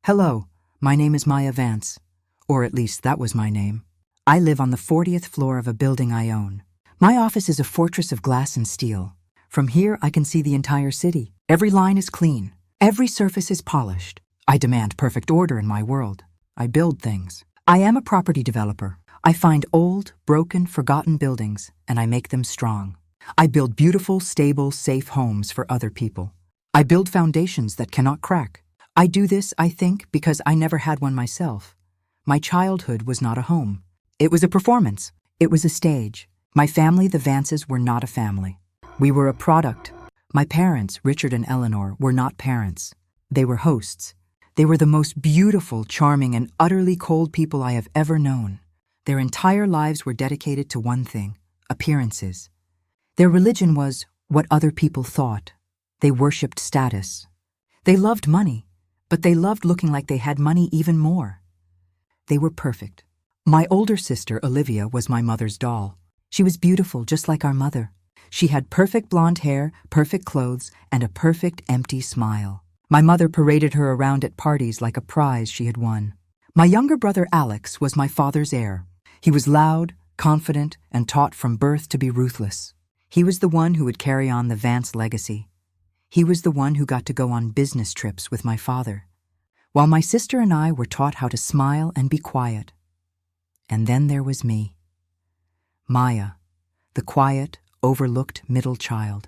Hello, my name is Maya Vance, or at least that was my name. I live on the 40th floor of a building I own. My office is a fortress of glass and steel. From here, I can see the entire city. Every line is clean. Every surface is polished. I demand perfect order in my world. I build things. I am a property developer. I find old, broken, forgotten buildings, and I make them strong. I build beautiful, stable, safe homes for other people. I build foundations that cannot crack. I do this, I think, because I never had one myself. My childhood was not a home. It was a performance. It was a stage. My family, the Vances, were not a family. We were a product. My parents, Richard and Eleanor, were not parents. They were hosts. They were the most beautiful, charming, and utterly cold people I have ever known. Their entire lives were dedicated to one thing: appearances. Their religion was what other people thought. They worshipped status. They loved money, but they loved looking like they had money even more. They were perfect. My older sister, Olivia, was my mother's doll. She was beautiful, just like our mother. She had perfect blonde hair, perfect clothes, and a perfect empty smile. My mother paraded her around at parties like a prize she had won. My younger brother, Alex, was my father's heir. He was loud, confident, and taught from birth to be ruthless. He was the one who would carry on the Vance legacy. He was the one who got to go on business trips with my father, while my sister and I were taught how to smile and be quiet. And then there was me, Maya, the quiet, overlooked middle child.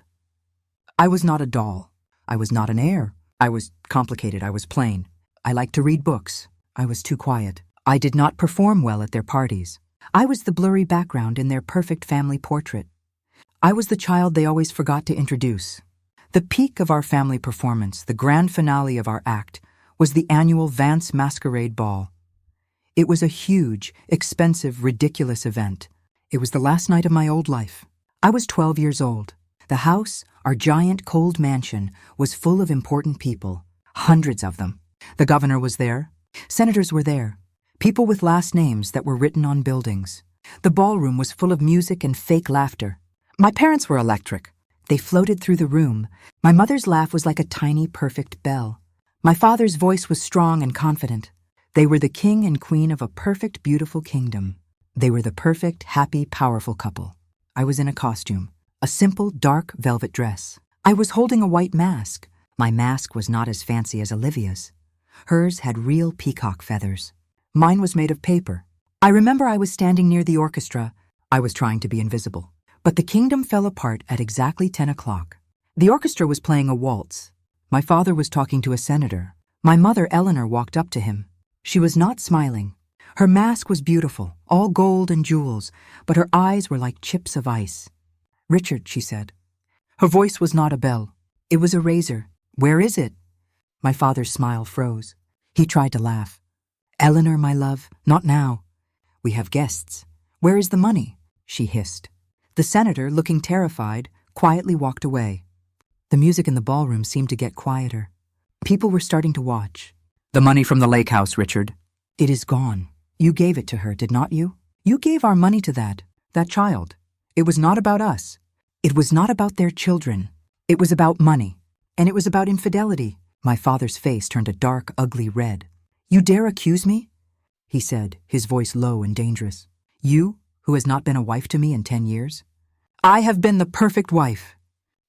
I was not a doll. I was not an heir. I was complicated. I was plain. I liked to read books. I was too quiet. I did not perform well at their parties. I was the blurry background in their perfect family portrait. I was the child they always forgot to introduce. The peak of our family performance, the grand finale of our act, was the annual Vance Masquerade Ball. It was a huge, expensive, ridiculous event. It was the last night of my old life. I was 12 years old. The house, our giant cold mansion, was full of important people, hundreds of them. The governor was there. Senators were there. People with last names that were written on buildings. The ballroom was full of music and fake laughter. My parents were electric. They floated through the room. My mother's laugh was like a tiny, perfect bell. My father's voice was strong and confident. They were the king and queen of a perfect, beautiful kingdom. They were the perfect, happy, powerful couple. I was in a costume, a simple, dark velvet dress. I was holding a white mask. My mask was not as fancy as Olivia's. Hers had real peacock feathers. Mine was made of paper. I remember I was standing near the orchestra. I was trying to be invisible. But the kingdom fell apart at exactly 10 o'clock. The orchestra was playing a waltz. My father was talking to a senator. My mother, Eleanor, walked up to him. She was not smiling. Her mask was beautiful, all gold and jewels, but her eyes were like chips of ice. "Richard," she said. Her voice was not a bell. It was a razor. "Where is it?" My father's smile froze. He tried to laugh. "Eleanor, my love, not now. We have guests. Where is the money?" she hissed. The senator, looking terrified, quietly walked away. The music in the ballroom seemed to get quieter. People were starting to watch. "The money from the lake house, Richard." "It is gone. You gave it to her, did not you? You gave our money to that child. It was not about us. It was not about their children. It was about money. And it was about infidelity." My father's face turned a dark, ugly red. "You dare accuse me?" he said, his voice low and dangerous. "You, who has not been a wife to me in 10 years? I have been the perfect wife."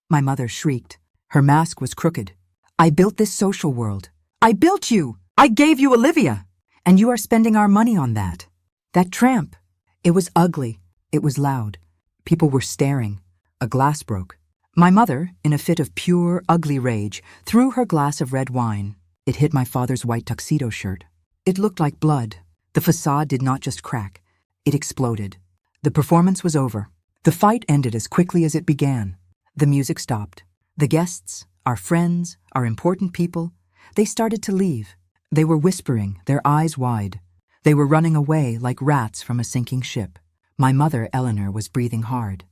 My mother shrieked. Her mask was crooked. "I built this social world. I built you. I gave you Olivia. And you are spending our money on that. That tramp." It was ugly. It was loud. People were staring. A glass broke. My mother, in a fit of pure, ugly rage, threw her glass of red wine. It hit my father's white tuxedo shirt. It looked like blood. The facade did not just crack. It exploded. The performance was over. The fight ended as quickly as it began. The music stopped. The guests, our friends, our important people, they started to leave. They were whispering, their eyes wide. They were running away like rats from a sinking ship. My mother, Eleanor, was breathing hard.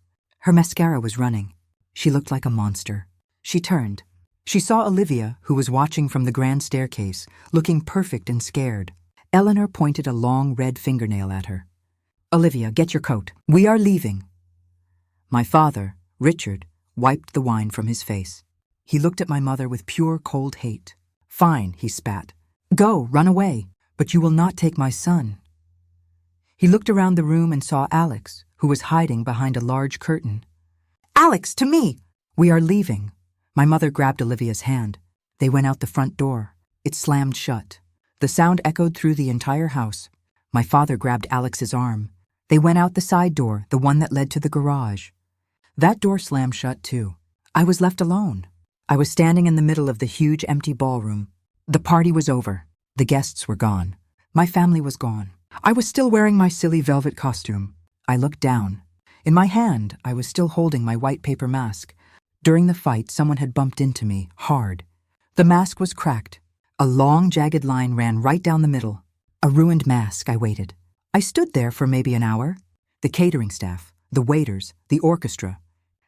Her mascara was running. She looked like a monster. She turned. She saw Olivia, who was watching from the grand staircase, looking perfect and scared. Eleanor pointed a long red fingernail at her. "Olivia, get your coat. We are leaving." My father, Richard, wiped the wine from his face. He looked at my mother with pure cold hate. "Fine," he spat. Go, run away, but you will not take my son." He looked around the room and saw Alex, who was hiding behind a large curtain. "Alex, to me!" "We are leaving." My mother grabbed Olivia's hand. They went out the front door. It slammed shut. The sound echoed through the entire house. My father grabbed Alex's arm. They went out the side door, the one that led to the garage. That door slammed shut too. I was left alone. I was standing in the middle of the huge empty ballroom. The party was over. The guests were gone. My family was gone. I was still wearing my silly velvet costume. I looked down. In my hand, I was still holding my white paper mask. During the fight, someone had bumped into me, hard. The mask was cracked. A long, jagged line ran right down the middle. A ruined mask. I waited. I stood there for maybe an hour. The catering staff, the waiters, the orchestra.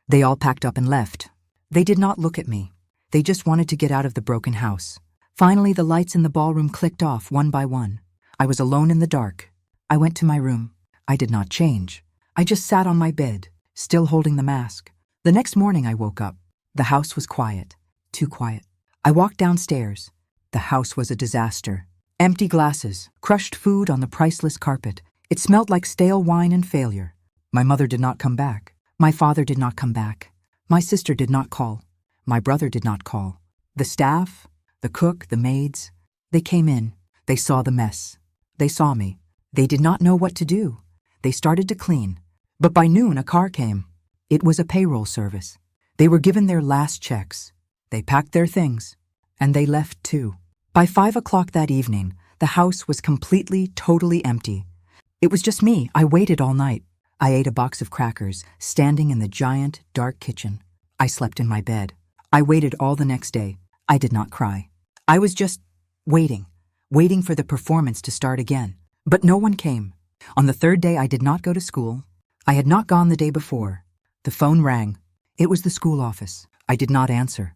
They all packed up and left. They did not look at me. They just wanted to get out of the broken house. Finally, the lights in the ballroom clicked off one by one. I was alone in the dark. I went to my room. I did not change. I just sat on my bed, still holding the mask. The next morning I woke up. The house was quiet. Too quiet. I walked downstairs. The house was a disaster. Empty glasses, crushed food on the priceless carpet. It smelled like stale wine and failure. My mother did not come back. My father did not come back. My sister did not call. My brother did not call. The staff, the cook, the maids, they came in. They saw the mess. They saw me. They did not know what to do. They started to clean. But by noon, a car came. It was a payroll service. They were given their last checks. They packed their things. And they left too. By 5 o'clock that evening, the house was completely, totally empty. It was just me. I waited all night. I ate a box of crackers, standing in the giant, dark kitchen. I slept in my bed. I waited all the next day. I did not cry. I was just waiting for the performance to start again. But no one came. On the third day, I did not go to school. I had not gone the day before. The phone rang. It was the school office. I did not answer.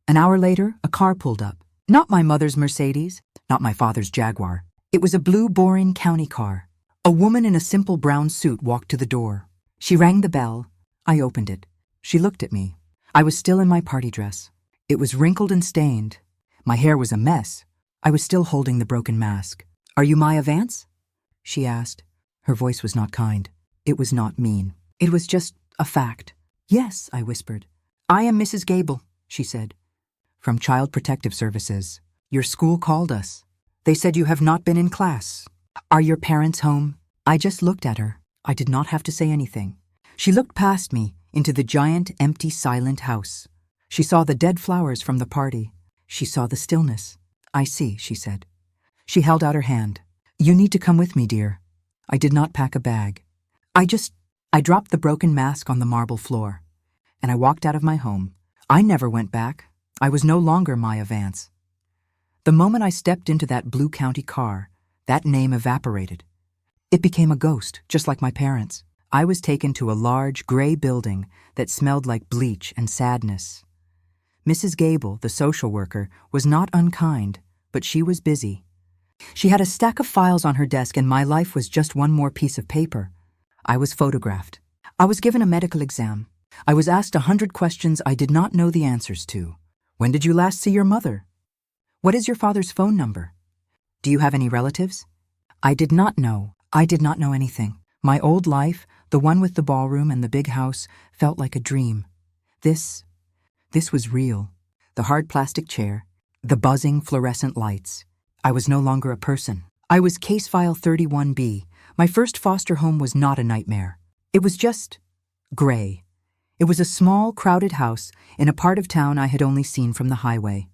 An hour later, a car pulled up. Not my mother's Mercedes, not my father's Jaguar. It was a blue, boring county car. A woman in a simple brown suit walked to the door. She rang the bell. I opened it. She looked at me. I was still in my party dress. It was wrinkled and stained. My hair was a mess. I was still holding the broken mask. "Are you Maya Vance?" she asked. Her voice was not kind. It was not mean. It was just a fact. "Yes," I whispered. "I am Mrs. Gable," she said. "From Child Protective Services. Your school called us. They said you have not been in class. Are your parents home?" I just looked at her. I did not have to say anything. She looked past me into the giant, empty, silent house. She saw the dead flowers from the party. She saw the stillness. "I see," she said. She held out her hand. "You need to come with me, dear." I did not pack a bag. I dropped the broken mask on the marble floor, and I walked out of my home. I never went back. I was no longer Maya Vance. The moment I stepped into that blue county car, that name evaporated. It became a ghost, just like my parents. I was taken to a large, gray building that smelled like bleach and sadness. Mrs. Gable, the social worker, was not unkind, but she was busy. She had a stack of files on her desk, and my life was just one more piece of paper. I was photographed. I was given a medical exam. I was asked 100 questions I did not know the answers to. When did you last see your mother? What is your father's phone number? Do you have any relatives? I did not know. I did not know anything. My old life, the one with the ballroom and the big house, felt like a dream. This was real. The hard plastic chair, the buzzing fluorescent lights. I was no longer a person. I was case file 31B. My first foster home was not a nightmare. It was just gray. It was a small, crowded house in a part of town I had only seen from the highway.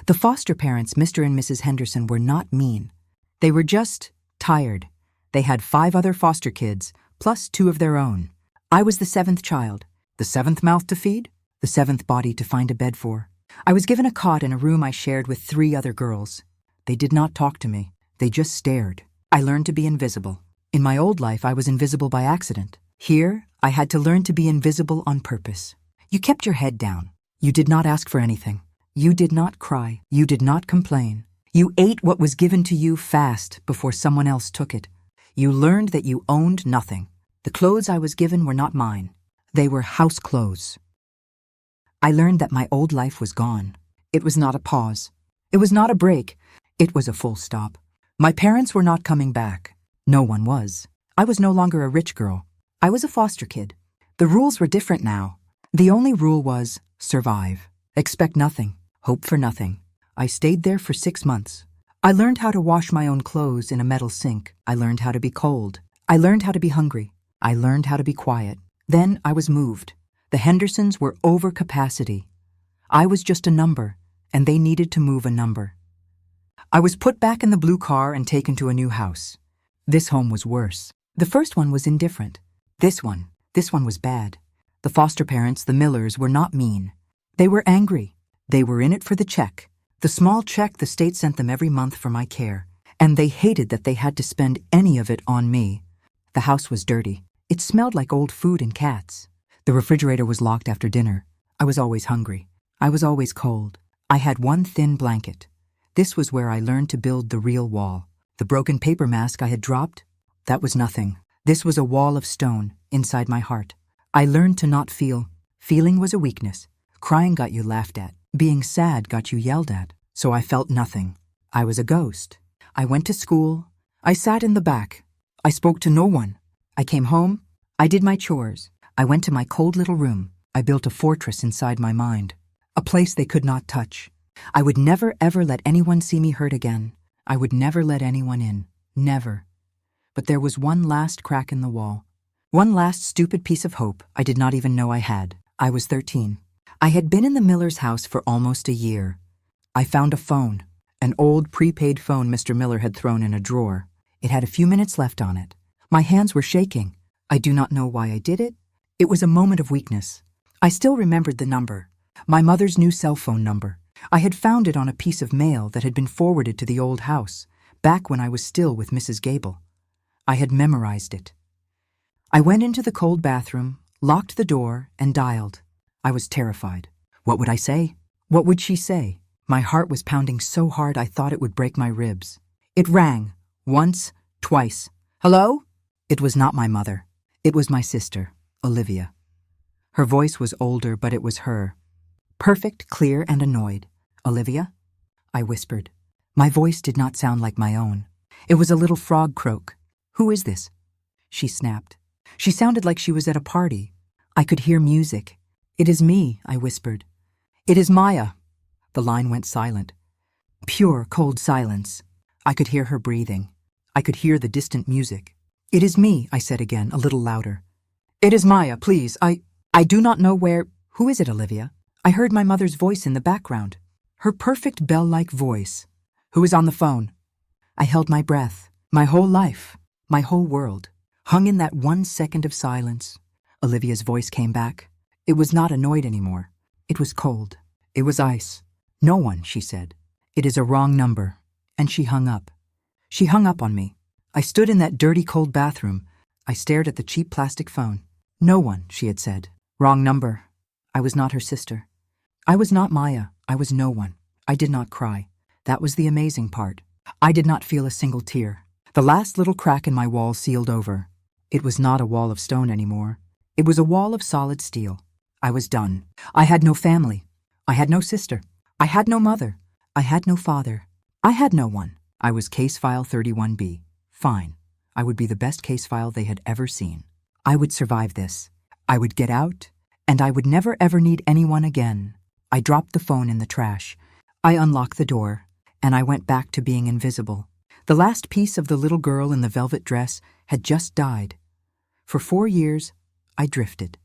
The foster parents, Mr. and Mrs. Henderson, were not mean. They were just tired. They had 5 other foster kids, plus 2 of their own. I was the 7th child, the 7th mouth to feed, the 7th body to find a bed for. I was given a cot in a room I shared with 3 other girls. They did not talk to me. They just stared. I learned to be invisible. In my old life, I was invisible by accident. Here, I had to learn to be invisible on purpose. You kept your head down. You did not ask for anything. You did not cry. You did not complain. You ate what was given to you fast before someone else took it. You learned that you owned nothing. The clothes I was given were not mine. They were house clothes. I learned that my old life was gone. It was not a pause. It was not a break. It was a full stop. My parents were not coming back. No one was. I was no longer a rich girl. I was a foster kid. The rules were different now. The only rule was survive. Expect nothing. Hope for nothing. I stayed there for 6 months. I learned how to wash my own clothes in a metal sink. I learned how to be cold. I learned how to be hungry. I learned how to be quiet. Then I was moved. The Hendersons were over capacity. I was just a number, and they needed to move a number. I was put back in the blue car and taken to a new house. This home was worse. The first one was indifferent. This one was bad. The foster parents, the Millers, were not mean. They were angry. They were in it for the check. The small check the state sent them every month for my care. And they hated that they had to spend any of it on me. The house was dirty. It smelled like old food and cats. The refrigerator was locked after dinner. I was always hungry. I was always cold. I had one thin blanket. This was where I learned to build the real wall. The broken paper mask I had dropped, that was nothing. This was a wall of stone inside my heart. I learned to not feel. Feeling was a weakness. Crying got you laughed at. Being sad got you yelled at. So I felt nothing. I was a ghost. I went to school. I sat in the back. I spoke to no one. I came home. I did my chores. I went to my cold little room. I built a fortress inside my mind. A place they could not touch. I would never ever let anyone see me hurt again. I would never let anyone in. Never. But there was one last crack in the wall. One last stupid piece of hope I did not even know I had. I was 13. I had been in the Miller's house for almost a year. I found a phone. An old prepaid phone Mr. Miller had thrown in a drawer. It had a few minutes left on it. My hands were shaking. I do not know why I did it. It was a moment of weakness. I still remembered the number. My mother's new cell phone number. I had found it on a piece of mail that had been forwarded to the old house, back when I was still with Mrs. Gable. I had memorized it. I went into the cold bathroom, locked the door, and dialed. I was terrified. What would I say? What would she say? My heart was pounding so hard I thought it would break my ribs. It rang. Once, twice. Hello? It was not my mother. It was my sister, Olivia. Her voice was older, but it was her. Perfect, clear, and annoyed. Olivia? I whispered. My voice did not sound like my own. It was a little frog croak. Who is this? She snapped. She sounded like she was at a party. I could hear music. It is me, I whispered. It is Maya. The line went silent. Pure, cold silence. I could hear her breathing. I could hear the distant music. It is me, I said again, a little louder. It is Maya, please. I do not know where... Who is it, Olivia? I heard my mother's voice in the background. Her perfect bell-like voice. Who is on the phone? I held my breath. My whole life, my whole world, hung in that 1 second of silence. Olivia's voice came back. It was not annoyed anymore. It was cold. It was ice. No one, she said. It is a wrong number. And she hung up. She hung up on me. I stood in that dirty, cold bathroom. I stared at the cheap plastic phone. No one, she had said. Wrong number. I was not her sister. I was not Maya. I was no one. I did not cry. That was the amazing part. I did not feel a single tear. The last little crack in my wall sealed over. It was not a wall of stone anymore. It was a wall of solid steel. I was done. I had no family. I had no sister. I had no mother. I had no father. I had no one. I was case file 31B. Fine. I would be the best case file they had ever seen. I would survive this. I would get out, and I would never ever need anyone again. I dropped the phone in the trash. I unlocked the door, and I went back to being invisible. The last piece of the little girl in the velvet dress had just died. For 4 years, I drifted.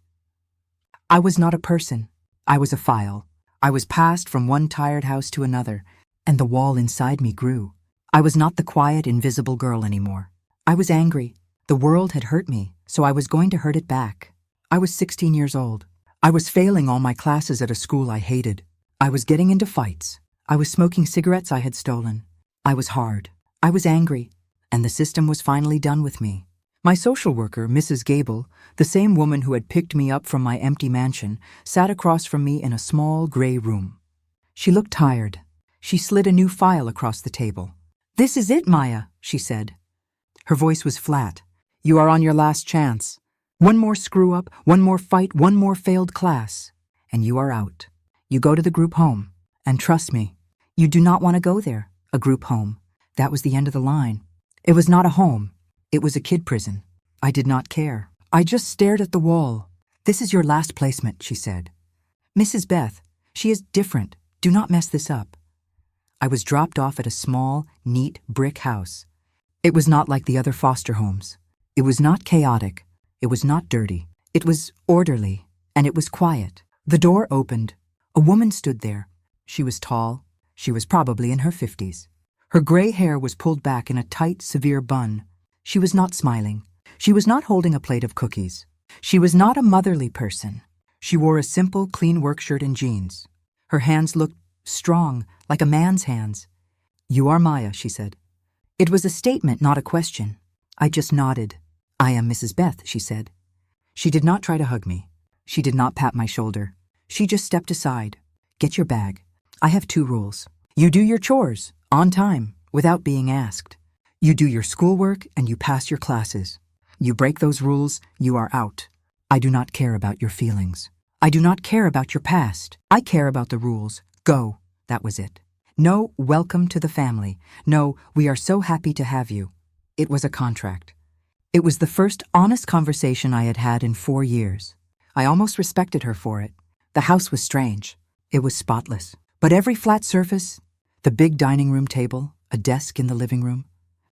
I was not a person. I was a file. I was passed from one tired house to another, and the wall inside me grew. I was not the quiet, invisible girl anymore. I was angry. The world had hurt me, so I was going to hurt it back. I was 16 years old. I was failing all my classes at a school I hated. I was getting into fights. I was smoking cigarettes I had stolen. I was hard. I was angry. And the system was finally done with me. My social worker, Mrs. Gable, the same woman who had picked me up from my empty mansion, sat across from me in a small gray room. She looked tired. She slid a new file across the table. "This is it, Maya," she said. Her voice was flat. "You are on your last chance. One more screw-up, one more fight, one more failed class, and you are out. You go to the group home. And trust me, you do not want to go there. A group home. That was the end of the line. It was not a home. It was a kid prison. I did not care. I just stared at the wall. "This is your last placement," she said. "Mrs. Beth, she is different. Do not mess this up." I was dropped off at a small, neat brick house. It was not like the other foster homes. It was not chaotic. It was not dirty. It was orderly, and it was quiet. The door opened. A woman stood there. She was tall. She was probably in her 50s. Her gray hair was pulled back in a tight, severe bun. She was not smiling. She was not holding a plate of cookies. She was not a motherly person. She wore a simple, clean work shirt and jeans. Her hands looked strong, like a man's hands. "You are Maya," she said. It was a statement, not a question. I just nodded. "I am Mrs. Beth," she said. She did not try to hug me. She did not pat my shoulder. She just stepped aside. "Get your bag. I have 2 rules. You do your chores, on time, without being asked. You do your schoolwork and you pass your classes. You break those rules, you are out. I do not care about your feelings. I do not care about your past. I care about the rules. Go." That was it. No "welcome to the family." No "we are so happy to have you." It was a contract. It was the first honest conversation I had had in 4 years. I almost respected her for it. The house was strange. It was spotless. But every flat surface, the big dining room table, a desk in the living room,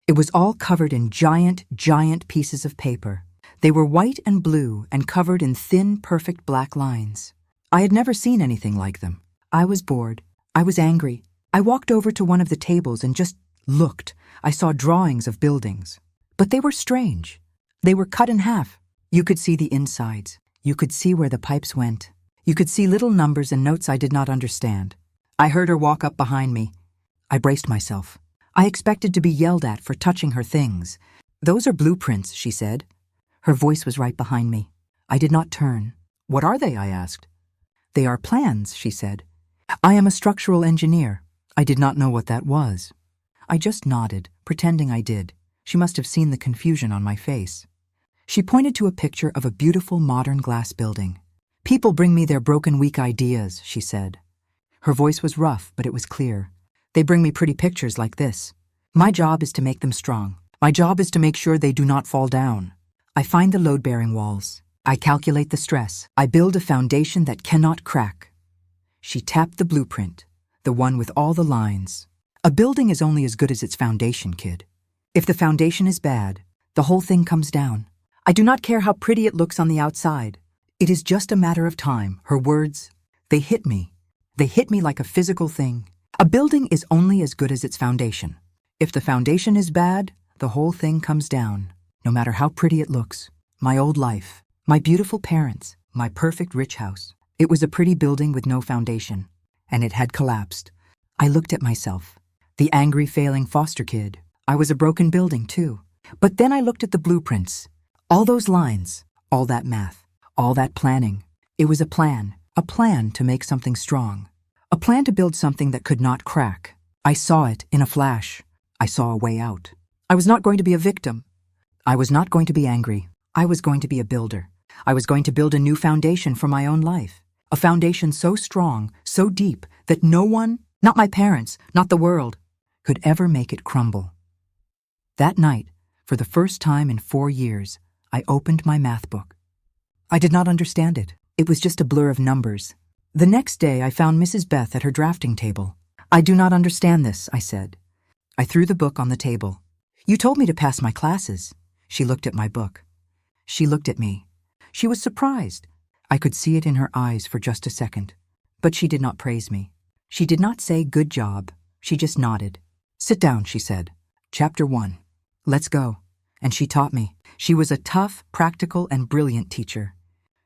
it was all covered in giant, giant pieces of paper. They were white and blue and covered in thin, perfect black lines. I had never seen anything like them. I was bored. I was angry. I walked over to one of the tables and just looked. I saw drawings of buildings. But they were strange. They were cut in half. You could see the insides. You could see where the pipes went. You could see little numbers and notes I did not understand. I heard her walk up behind me. I braced myself. I expected to be yelled at for touching her things. "Those are blueprints," she said. Her voice was right behind me. I did not turn. "What are they?" I asked. "They are plans," she said. "I am a structural engineer." I did not know what that was. I just nodded, pretending I did. She must have seen the confusion on my face. She pointed to a picture of a beautiful modern glass building. "People bring me their broken, weak ideas," she said. Her voice was rough, but it was clear. "They bring me pretty pictures like this. My job is to make them strong. My job is to make sure they do not fall down. I find the load-bearing walls. I calculate the stress. I build a foundation that cannot crack." She tapped the blueprint, the one with all the lines. "A building is only as good as its foundation, kid. If the foundation is bad, the whole thing comes down. I do not care how pretty it looks on the outside. It is just a matter of time." Her words, they hit me. They hit me like a physical thing. A building is only as good as its foundation. If the foundation is bad, the whole thing comes down, no matter how pretty it looks. My old life, my beautiful parents, my perfect rich house. It was a pretty building with no foundation, and it had collapsed. I looked at myself, the angry, failing foster kid. I was a broken building, too. But then I looked at the blueprints. All those lines, all that math, all that planning. It was a plan to make something strong. A plan to build something that could not crack. I saw it in a flash. I saw a way out. I was not going to be a victim. I was not going to be angry. I was going to be a builder. I was going to build a new foundation for my own life. A foundation so strong, so deep, that no one, not my parents, not the world, could ever make it crumble. That night, for the first time in 4 years, I opened my math book. I did not understand it. It was just a blur of numbers. The next day, I found Mrs. Beth at her drafting table. "I do not understand this," I said. I threw the book on the table. "You told me to pass my classes." She looked at my book. She looked at me. She was surprised. I could see it in her eyes for just a second. But she did not praise me. She did not say, "Good job." She just nodded. "Sit down," she said. "Chapter 1. Let's go." And she taught me. She was a tough, practical, and brilliant teacher.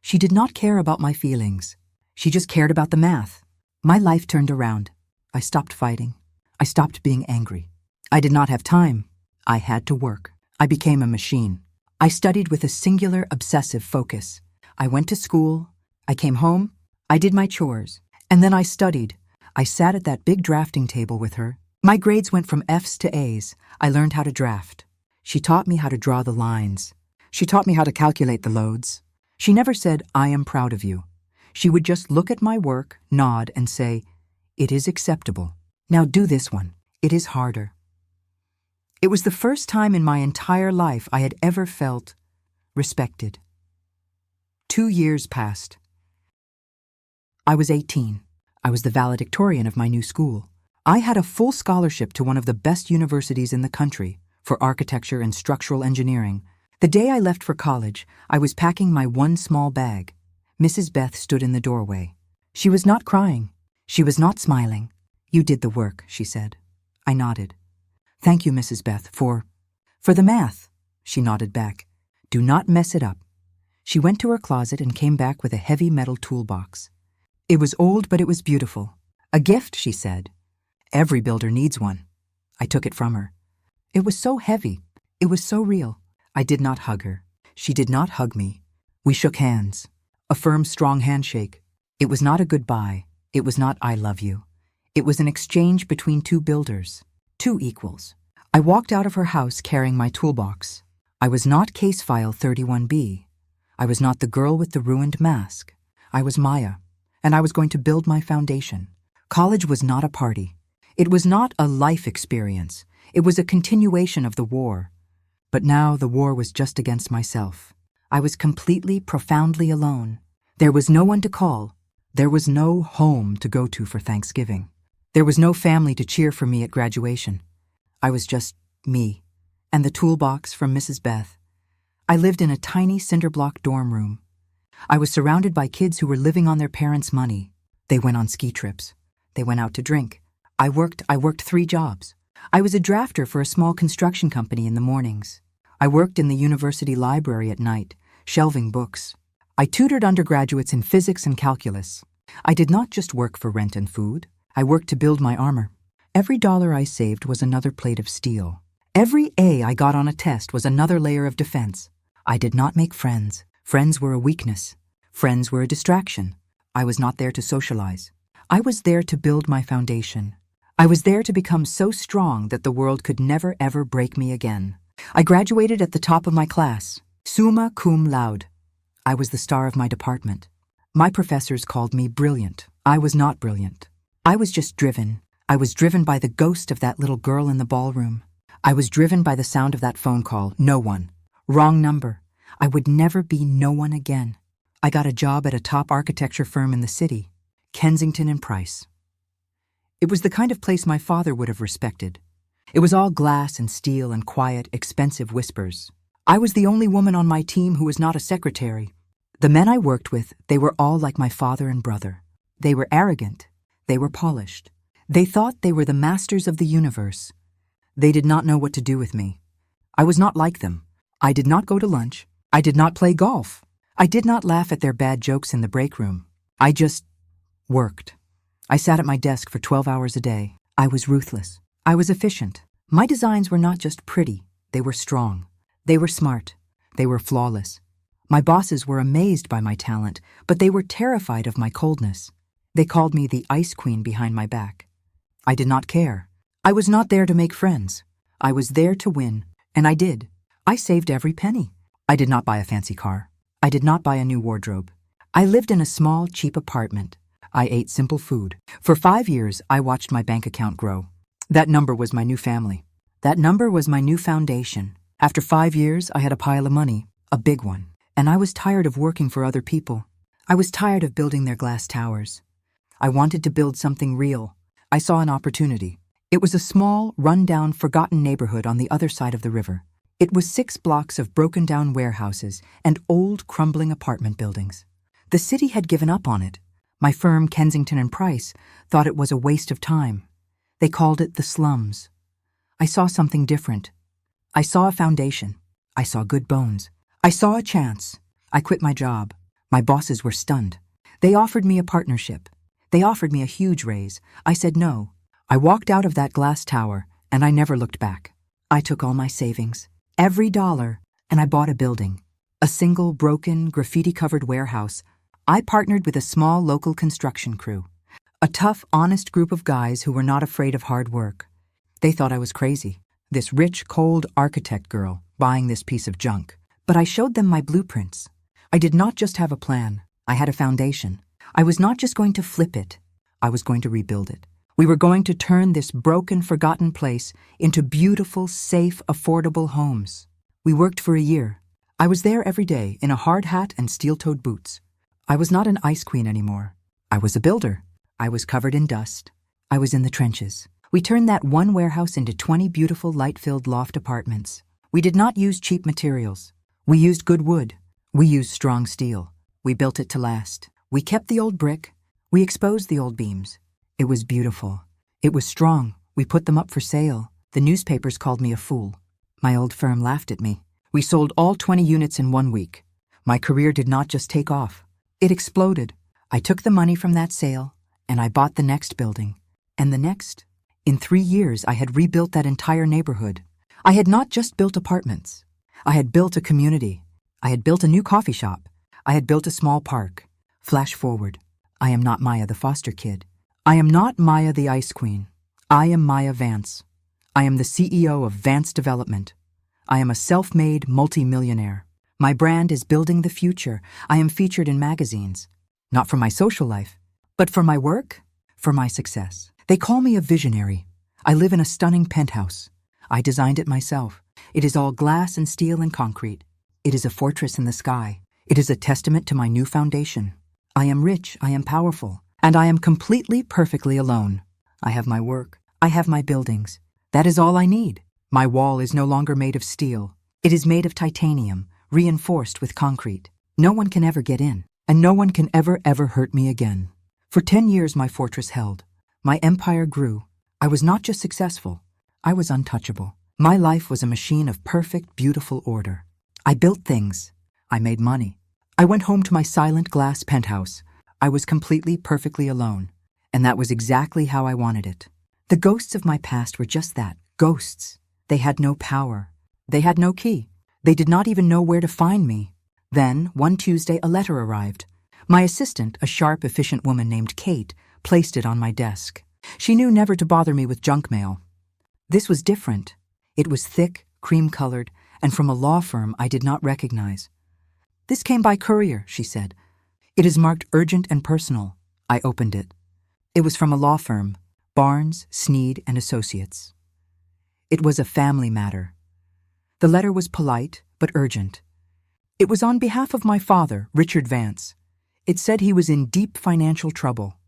She did not care about my feelings. She just cared about the math. My life turned around. I stopped fighting. I stopped being angry. I did not have time. I had to work. I became a machine. I studied with a singular, obsessive focus. I went to school. I came home. I did my chores. And then I studied. I sat at that big drafting table with her. My grades went from F's to A's. I learned how to draft. She taught me how to draw the lines. She taught me how to calculate the loads. She never said, "I am proud of you." She would just look at my work, nod, and say, "It is acceptable. Now do this one." It is harder. It was the first time in my entire life I had ever felt respected. 2 years passed. I was 18. I was the valedictorian of my new school. I had a full scholarship to one of the best universities in the country for architecture and structural engineering. The day I left for college, I was packing my one small bag. Mrs. Beth stood in the doorway. She was not crying. She was not smiling. "You did the work," she said. I nodded. "Thank you, Mrs. Beth, for the math." She nodded back. "Do not mess it up." She went to her closet and came back with a heavy metal toolbox. It was old, but it was beautiful. "A gift," she said. "Every builder needs one." I took it from her. It was so heavy. It was so real. I did not hug her. She did not hug me. We shook hands. A firm, strong handshake. It was not a goodbye. It was not "I love you." It was an exchange between two builders, two equals. I walked out of her house carrying my toolbox. I was not case file 31B. I was not the girl with the ruined mask. I was Maya, and I was going to build my foundation. College was not a party. It was not a life experience. It was a continuation of the war. But now the war was just against myself. I was completely, profoundly alone. There was no one to call. There was no home to go to for Thanksgiving. There was no family to cheer for me at graduation. I was just me, and the toolbox from Mrs. Beth. I lived in a tiny cinder-block dorm room. I was surrounded by kids who were living on their parents' money. They went on ski trips. They went out to drink. I worked 3 jobs. I was a drafter for a small construction company in the mornings. I worked in the university library at night, shelving books. I tutored undergraduates in physics and calculus. I did not just work for rent and food. I worked to build my armor. Every dollar I saved was another plate of steel. Every A I got on a test was another layer of defense. I did not make friends. Friends were a weakness. Friends were a distraction. I was not there to socialize. I was there to build my foundation. I was there to become so strong that the world could never ever break me again. I graduated at the top of my class, summa cum laude. I was the star of my department. My professors called me brilliant. I was not brilliant. I was just driven. I was driven by the ghost of that little girl in the ballroom. I was driven by the sound of that phone call. No one. Wrong number. I would never be no one again. I got a job at a top architecture firm in the city, Kensington and Price. It was the kind of place my father would have respected. It was all glass and steel and quiet, expensive whispers. I was the only woman on my team who was not a secretary. The men I worked with, they were all like my father and brother. They were arrogant. They were polished. They thought they were the masters of the universe. They did not know what to do with me. I was not like them. I did not go to lunch. I did not play golf. I did not laugh at their bad jokes in the break room. I just worked. I sat at my desk for 12 hours a day. I was ruthless. I was efficient. My designs were not just pretty. They were strong. They were smart. They were flawless. My bosses were amazed by my talent, but they were terrified of my coldness. They called me the ice queen behind my back. I did not care. I was not there to make friends. I was there to win, and I did. I saved every penny. I did not buy a fancy car. I did not buy a new wardrobe. I lived in a small, cheap apartment. I ate simple food. For 5 years, I watched my bank account grow. That number was my new family. That number was my new foundation. After 5 years, I had a pile of money, a big one, and I was tired of working for other people. I was tired of building their glass towers. I wanted to build something real. I saw an opportunity. It was a small, run-down, forgotten neighborhood on the other side of the river. It was 6 blocks of broken-down warehouses and old, crumbling apartment buildings. The city had given up on it. My firm, Kensington and Price, thought it was a waste of time. They called it the slums. I saw something different. I saw a foundation. I saw good bones. I saw a chance. I quit my job. My bosses were stunned. They offered me a partnership. They offered me a huge raise. I said no. I walked out of that glass tower, and I never looked back. I took all my savings, every dollar, and I bought a building. A single, broken, graffiti-covered warehouse. I partnered with a small local construction crew. A tough, honest group of guys who were not afraid of hard work. They thought I was crazy, this rich, cold architect girl buying this piece of junk. But I showed them my blueprints. I did not just have a plan. I had a foundation. I was not just going to flip it. I was going to rebuild it. We were going to turn this broken, forgotten place into beautiful, safe, affordable homes. We worked for a year. I was there every day in a hard hat and steel-toed boots. I was not an ice queen anymore. I was a builder. I was covered in dust. I was in the trenches. We turned that one warehouse into 20 beautiful, light-filled loft apartments. We did not use cheap materials. We used good wood. We used strong steel. We built it to last. We kept the old brick. We exposed the old beams. It was beautiful. It was strong. We put them up for sale. The newspapers called me a fool. My old firm laughed at me. We sold all 20 units in 1 week. My career did not just take off. It exploded. I took the money from that sale, and I bought the next building. And the next. In 3 years, I had rebuilt that entire neighborhood. I had not just built apartments. I had built a community. I had built a new coffee shop. I had built a small park. Flash forward. I am not Maya the foster kid. I am not Maya the ice queen. I am Maya Vance. I am the CEO of Vance Development. I am a self-made multi-millionaire. My brand is building the future. I am featured in magazines. Not for my social life, but for my work, for my success. They call me a visionary. I live in a stunning penthouse. I designed it myself. It is all glass and steel and concrete. It is a fortress in the sky. It is a testament to my new foundation. I am rich, I am powerful, and I am completely, perfectly alone. I have my work. I have my buildings. That is all I need. My wall is no longer made of steel. It is made of titanium, reinforced with concrete. No one can ever get in, and no one can ever hurt me again. For 10 years my fortress held. My empire grew. I was not just successful. I was untouchable. My life was a machine of perfect, beautiful order. I built things. I made money. I went home to my silent glass penthouse. I was completely, perfectly alone. And that was exactly how I wanted it. The ghosts of my past were just that, ghosts. They had no power. They had no key. They did not even know where to find me. Then, one Tuesday, a letter arrived. My assistant, a sharp, efficient woman named Kate, placed it on my desk. She knew never to bother me with junk mail. This was different. It was thick, cream-colored, and from a law firm I did not recognize. "This came by courier," she said. "It is marked urgent and personal." I opened it. It was from a law firm, Barnes, Sneed and Associates. It was a family matter. The letter was polite, but urgent. It was on behalf of my father, Richard Vance. It said he was in deep financial trouble.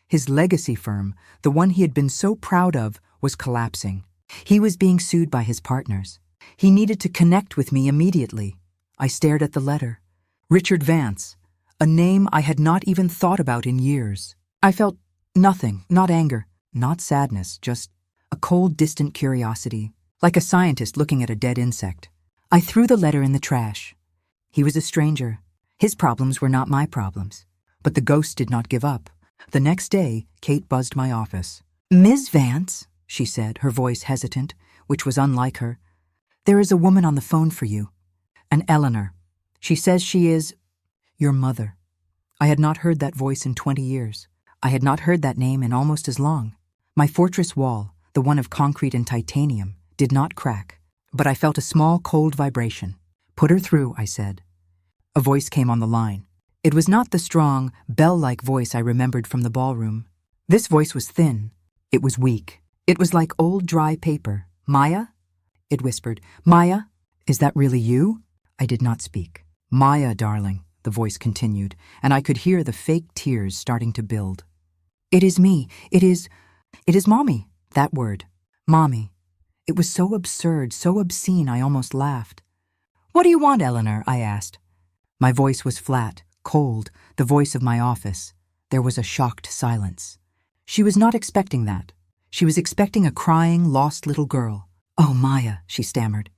His legacy firm, the one he had been so proud of, was collapsing. He was being sued by his partners. He needed to connect with me immediately. I stared at the letter. Richard Vance, a name I had not even thought about in years. I felt nothing, not anger, not sadness, just a cold, distant curiosity, like a scientist looking at a dead insect. I threw the letter in the trash. He was a stranger. His problems were not my problems. But the ghost did not give up. The next day, Kate buzzed my office. "Ms. Vance," she said, her voice hesitant, which was unlike her, "there is a woman on the phone for you. An Eleanor. She says she is your mother." I had not heard that voice in 20 years. I had not heard that name in almost as long. My fortress wall, the one of concrete and titanium, did not crack, but I felt a small, cold vibration. "Put her through," I said. A voice came on the line. It was not the strong, bell-like voice I remembered from the ballroom. This voice was thin. It was weak. It was like old, dry paper. "Maya?" It whispered. "Maya, is that really you?" I did not speak. "Maya, darling," the voice continued, and I could hear the fake tears starting to build. "It is me. It is Mommy," that word. Mommy. It was so absurd, so obscene, I almost laughed. "What do you want, Eleanor?" I asked. My voice was flat, cold, the voice of my office. There was a shocked silence. She was not expecting that. She was expecting a crying, lost little girl. "Oh, Maya," she stammered.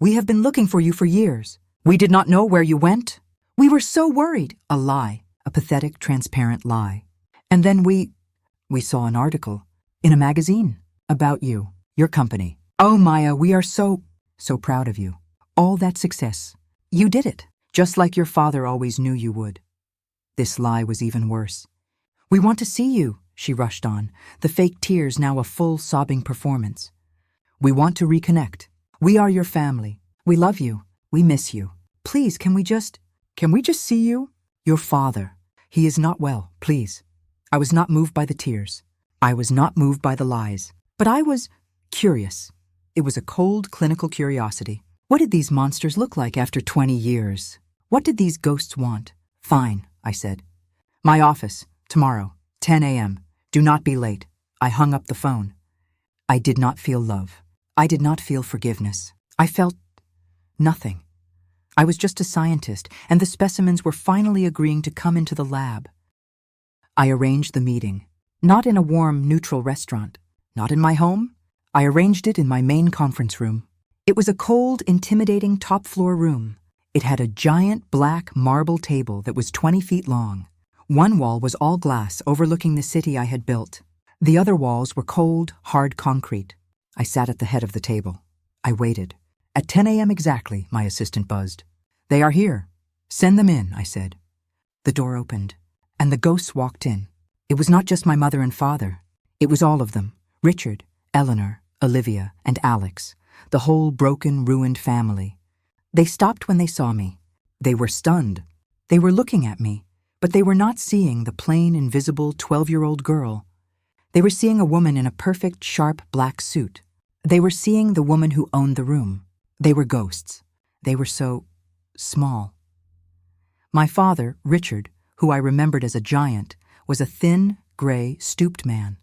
We have been looking for you for years. We did not know where you went. We were so worried." A lie, a pathetic, transparent lie. "And then we saw an article in a magazine about you, your company. Oh, Maya, we are so proud of you. All that success. You did it, just like your father always knew you would." This lie was even worse. "We want to see you," she rushed on, the fake tears now a full, sobbing performance. "We want to reconnect. We are your family. We love you. We miss you. Please, can we just see you? Your father. He is not well, please." I was not moved by the tears. I was not moved by the lies. But I was curious. It was a cold, clinical curiosity. What did these monsters look like after 20 years? What did these ghosts want? Fine, I said. My office, tomorrow, 10 a.m. Do not be late. I hung up the phone. I did not feel love. I did not feel forgiveness. I felt nothing. I was just a scientist, and the specimens were finally agreeing to come into the lab. I arranged the meeting, not in a warm, neutral restaurant, not in my home. I arranged it in my main conference room. It was a cold, intimidating top-floor room. It had a giant black marble table that was 20 feet long. One wall was all glass overlooking the city I had built. The other walls were cold, hard concrete. I sat at the head of the table. I waited. At 10 a.m. exactly, my assistant buzzed. They are here. Send them in, I said. The door opened, and the ghosts walked in. It was not just my mother and father. It was all of them. Richard, Eleanor, Olivia, and Alex. The whole broken, ruined family. They stopped when they saw me. They were stunned. They were looking at me, but they were not seeing the plain, invisible 12-year-old girl. They were seeing a woman in a perfect, sharp black suit. They were seeing the woman who owned the room. They were ghosts. They were so small. My father, Richard, who I remembered as a giant, was a thin, gray, stooped man.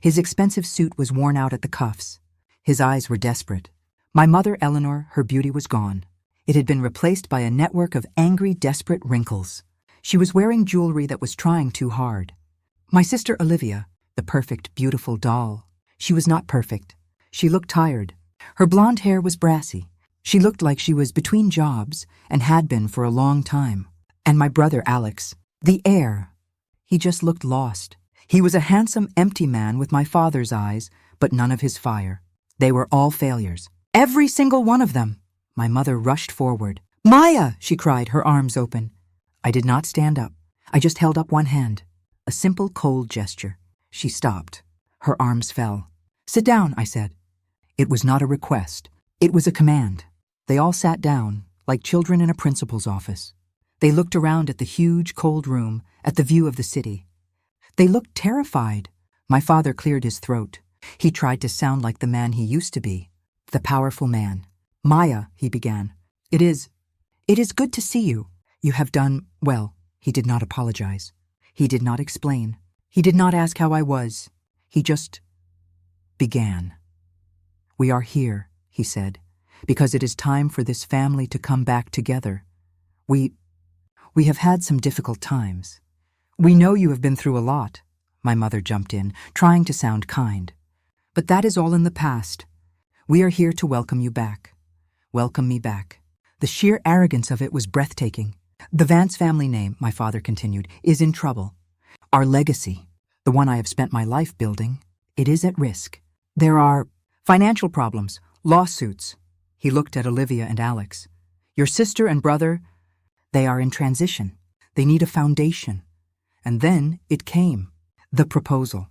His expensive suit was worn out at the cuffs. His eyes were desperate. My mother, Eleanor, her beauty was gone. It had been replaced by a network of angry, desperate wrinkles. She was wearing jewelry that was trying too hard. My sister, Olivia, the perfect, beautiful doll. She was not perfect. She looked tired. Her blonde hair was brassy. She looked like she was between jobs and had been for a long time. And my brother, Alex, the heir. He just looked lost. He was a handsome, empty man with my father's eyes, but none of his fire. They were all failures. Every single one of them. My mother rushed forward. "Maya!" she cried, her arms open. I did not stand up. I just held up one hand. A simple, cold gesture. She stopped. Her arms fell. "Sit down," I said. It was not a request. It was a command. They all sat down, like children in a principal's office. They looked around at the huge, cold room, at the view of the city. They looked terrified. My father cleared his throat. He tried to sound like the man he used to be, the powerful man. "Maya," he began, It is good to see you. You have done well." He did not apologize. He did not explain. He did not ask how I was. He just began. "We are here," he said, "because it is time for this family to come back together. We have had some difficult times. We know you have been through a lot." My mother jumped in, trying to sound kind. "But that is all in the past. We are here to welcome you back. Welcome me back." The sheer arrogance of it was breathtaking. "The Vance family name," my father continued, "is in trouble. Our legacy, the one I have spent my life building, it is at risk. There are financial problems, lawsuits." He looked at Olivia and Alex. "Your sister and brother, they are in transition. They need a foundation." And then it came, the proposal.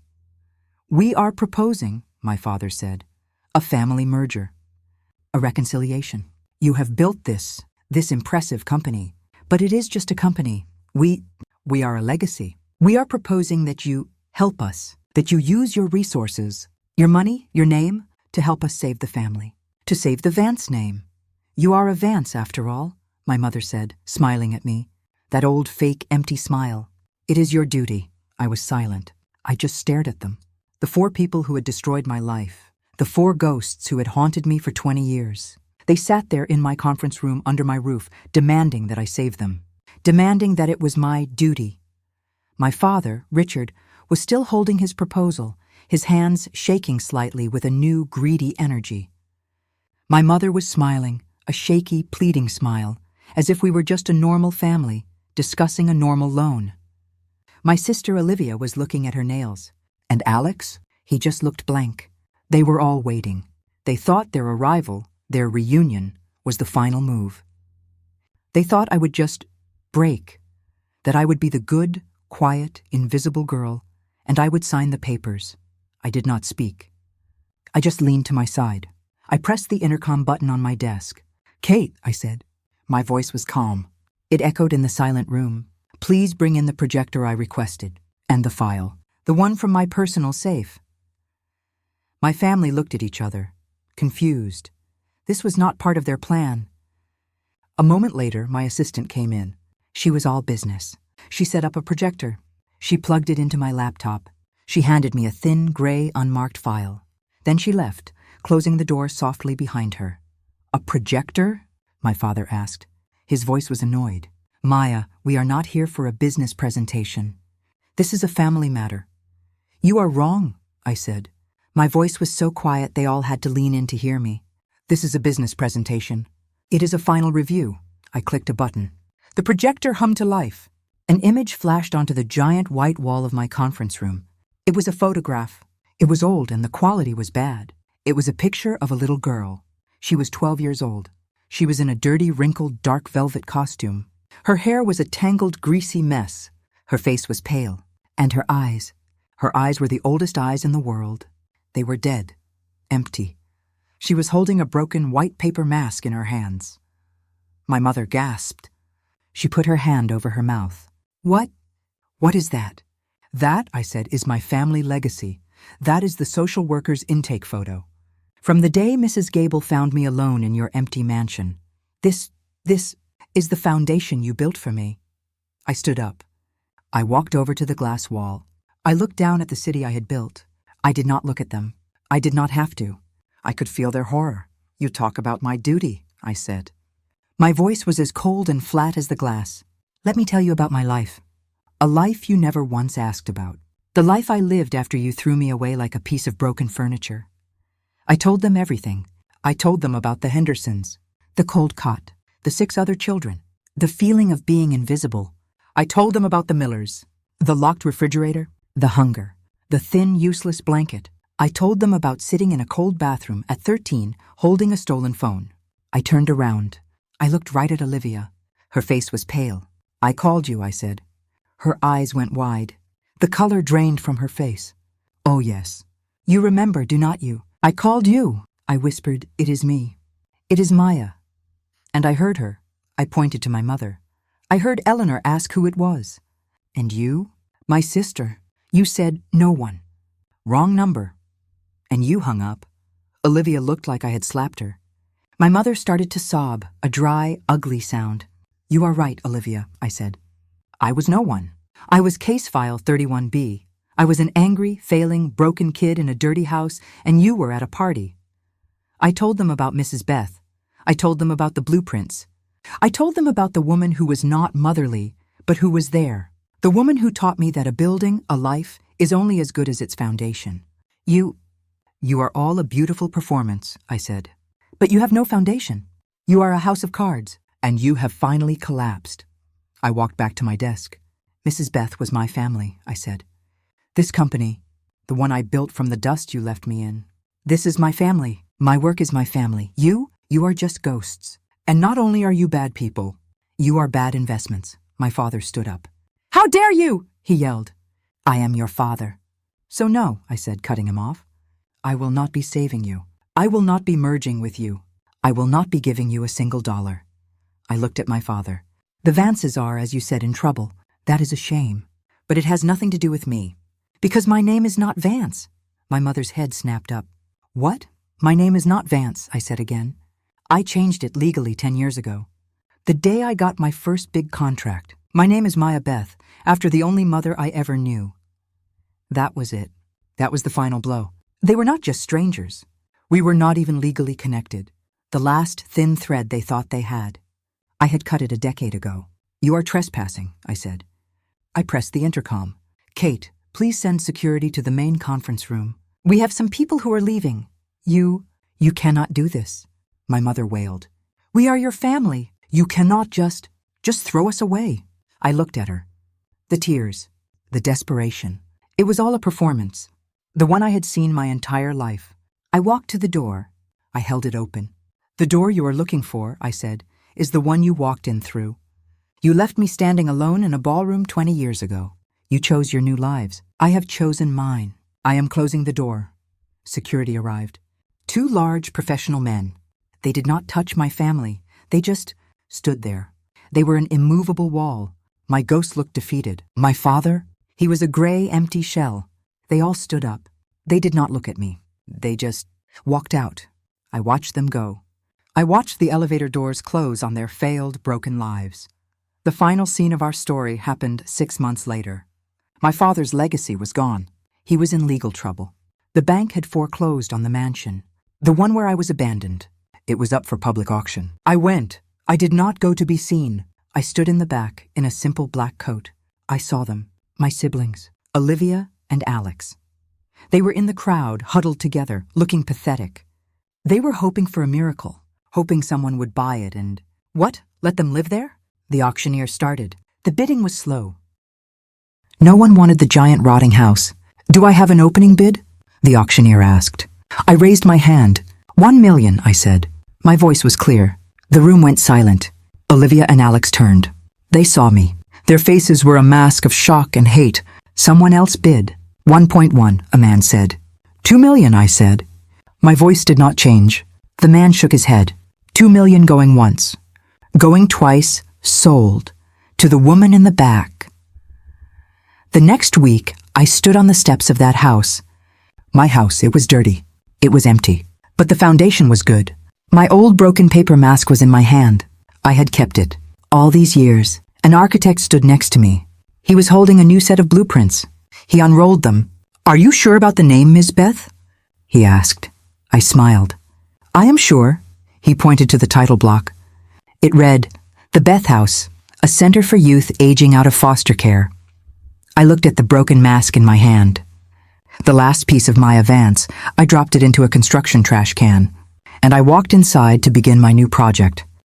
"We are proposing," my father said, "a family merger, a reconciliation. You have built this impressive company, but it is just a company. We are a legacy. We are proposing that you help us, that you use your resources, your money, your name, to help us save the family, to save the Vance name. You are a Vance, after all," my mother said, smiling at me, that old fake empty smile. "It is your duty." I was silent. I just stared at them. The 4 people who had destroyed my life, the 4 ghosts who had haunted me for 20 years. They sat there in my conference room under my roof, demanding that I save them, demanding that it was my duty. My father, Richard, was still holding his proposal, his hands shaking slightly with a new, greedy energy. My mother was smiling, a shaky, pleading smile, as if we were just a normal family, discussing a normal loan. My sister Olivia was looking at her nails. And Alex? He just looked blank. They were all waiting. They thought their arrival, their reunion, was the final move. They thought I would just break, that I would be the good, quiet, invisible girl, and I would sign the papers. I did not speak. I just leaned to my side. I pressed the intercom button on my desk. "Kate," I said. My voice was calm. It echoed in the silent room. "Please bring in the projector I requested." And the file. The one from my personal safe. My family looked at each other, confused. This was not part of their plan. A moment later, my assistant came in. She was all business. She set up a projector. She plugged it into my laptop. She handed me a thin, gray, unmarked file. Then she left, closing the door softly behind her. "A projector?" my father asked. His voice was annoyed. "Maya, we are not here for a business presentation. This is a family matter." "You are wrong," I said. My voice was so quiet they all had to lean in to hear me. "This is a business presentation. It is a final review." I clicked a button. The projector hummed to life. An image flashed onto the giant white wall of my conference room. It was a photograph. It was old and the quality was bad. It was a picture of a little girl. She was 12 years old. She was in a dirty, wrinkled, dark velvet costume. Her hair was a tangled, greasy mess. Her face was pale. And her eyes. Her eyes were the oldest eyes in the world. They were dead. Empty. She was holding a broken white paper mask in her hands. My mother gasped. She put her hand over her mouth. "What? What is that?" "That," I said, "is my family legacy. That is the social worker's intake photo. From the day Mrs. Gable found me alone in your empty mansion. This is the foundation you built for me." I stood up. I walked over to the glass wall. I looked down at the city I had built. I did not look at them. I did not have to. I could feel their horror. "You talk about my duty," I said. My voice was as cold and flat as the glass. "Let me tell you about my life. A life you never once asked about. The life I lived after you threw me away like a piece of broken furniture." I told them everything. I told them about the Hendersons, the cold cot, the 6 other children, the feeling of being invisible. I told them about the Millers, the locked refrigerator, the hunger, the thin, useless blanket. I told them about sitting in a cold bathroom at 13, holding a stolen phone. I turned around. I looked right at Olivia. Her face was pale. "I called you," I said. Her eyes went wide. The color drained from her face. "Oh, yes. You remember, do not you? I called you." I whispered, "It is me. It is Maya." And I heard her. I pointed to my mother. I heard Eleanor ask who it was. "And you?" "My sister. You said no one. Wrong number." And you hung up. Olivia looked like I had slapped her. My mother started to sob, a dry, ugly sound. "You are right, Olivia," I said. I was no one. I was case file 31B. I was an angry, failing, broken kid in a dirty house, and you were at a party. I told them about Mrs. Beth. I told them about the blueprints. I told them about the woman who was not motherly, but who was there. The woman who taught me that a building, a life, is only as good as its foundation. You are all a beautiful performance," I said. "But you have no foundation. You are a house of cards, and you have finally collapsed." I walked back to my desk. "Mrs. Beth was my family," I said. "This company, the one I built from the dust you left me in. This is my family. My work is my family. You are just ghosts. And not only are you bad people, you are bad investments." My father stood up. "How dare you?" he yelled. "I am your father." "So no," I said, cutting him off. "I will not be saving you. I will not be merging with you. I will not be giving you a single dollar." I looked at my father. "The Vances are, as you said, in trouble. That is a shame. But it has nothing to do with me. Because my name is not Vance." My mother's head snapped up. "What? My name is not Vance," I said again. "I changed it legally 10 years ago. The day I got my first big contract. My name is Maya Beth, after the only mother I ever knew." That was it. That was the final blow. They were not just strangers. We were not even legally connected. The last thin thread they thought they had. I had cut it a decade ago. "You are trespassing," I said. I pressed the intercom. "Kate, please send security to the main conference room. We have some people who are leaving. You cannot do this," my mother wailed. "We are your family. You cannot just throw us away." I looked at her. The tears, the desperation. It was all a performance. The one I had seen my entire life. I walked to the door. I held it open. "The door you are looking for," I said, "is the one you walked in through. You left me standing alone in a ballroom 20 years ago. You chose your new lives. I have chosen mine. I am closing the door." Security arrived. 2 large professional men. They did not touch my family. They just stood there. They were an immovable wall. My ghost looked defeated. My father, He was a gray, empty shell. They all stood up. They did not look at me. They just walked out. I watched them go. I watched the elevator doors close on their failed, broken lives. The final scene of our story happened 6 months later. My father's legacy was gone. He was in legal trouble. The bank had foreclosed on the mansion, the one where I was abandoned. It was up for public auction. I went. I did not go to be seen. I stood in the back in a simple black coat. I saw them, my siblings, Olivia and Alex. They were in the crowd, huddled together, looking pathetic. They were hoping for a miracle, hoping someone would buy it and, what, let them live there? The auctioneer started. The bidding was slow. No one wanted the giant rotting house. Do I have an opening bid? The auctioneer asked. I raised my hand. 1 million, I said. My voice was clear. The room went silent. Olivia and Alex turned. They saw me. Their faces were a mask of shock and hate. Someone else bid. 1.1, a man said. 2 million, I said. My voice did not change. The man shook his head. 2 million going once. Going twice, sold. To the woman in the back. The next week, I stood on the steps of that house. My house, it was dirty. It was empty. But the foundation was good. My old broken paper mask was in my hand. I had kept it. All these years, an architect stood next to me. He was holding a new set of blueprints. He unrolled them. Are you sure about the name, Ms. Beth? He asked. I smiled. I am sure. He pointed to the title block. It read, The Beth House, a center for youth aging out of foster care. I looked at the broken mask in my hand. The last piece of my advance, I dropped it into a construction trash can, and I walked inside to begin my new project.